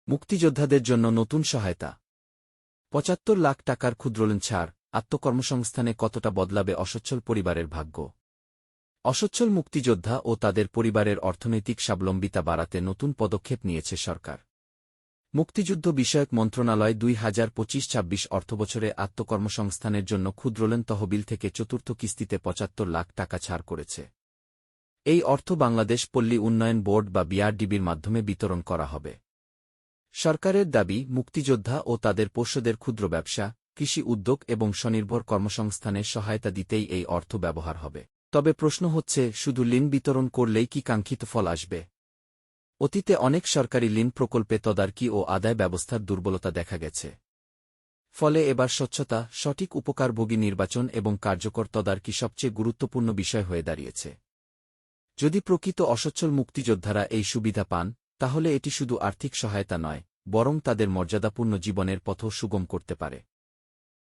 মুক্তিযোদ্ধাদের জন্য নতুন সহায়তা ৭৫ লাখ টাকার ক্ষুদ্রঋণ ছাড়, আত্মকর্মসংস্থানে কতটা বদলাবে অসচ্ছল পরিবারের ভাগ্য? অসচ্ছল মুক্তিযোদ্ধা ও তাদের পরিবারের অর্থনৈতিক স্বাবলম্বিতা বাড়াতে নতুন পদক্ষেপ নিয়েছে সরকার। মুক্তিযুদ্ধ বিষয়ক মন্ত্রণালয় ২০২৫-২৬ অর্থবছরে আত্মকর্মসংস্থানের জন্য ক্ষুদ্রঋণ তহবিল থেকে চতুর্থ কিস্তিতে ৭৫ লাখ টাকা ছাড় করেছে। এই অর্থ বাংলাদেশ পল্লী উন্নয়ন বোর্ড বা বিআরডিবির মাধ্যমে বিতরণ করা হবে। সরকারের দাবি, মুক্তিযোদ্ধা ও তাদের পোষ্যদের ক্ষুদ্র ব্যবসা, কৃষি উদ্যোগ এবং স্বনির্ভর কর্মসংস্থানে সহায়তা দিতেই এই অর্থ ব্যবহার হবে। তবে প্রশ্ন হচ্ছে, শুধু ঋণ বিতরণ করলেই কি কাঙ্ক্ষিত ফল আসবে? অতীতে অনেক সরকারি ঋণ প্রকল্পে তদারকি ও আদায় ব্যবস্থার দুর্বলতা দেখা গেছে। ফলে এবার স্বচ্ছতা, সঠিক উপকারভোগী নির্বাচন এবং কার্যকর তদারকি সবচেয়ে গুরুত্বপূর্ণ বিষয় হয়ে দাঁড়িয়েছে। যদি প্রকৃত অসচ্ছল মুক্তিযোদ্ধারা এই সুবিধা পান, তাহলে এটি শুধু আর্থিক সহায়তা নয়, বরং তাদের মর্যাদাপূর্ণ জীবনের পথও সুগম করতে পারে।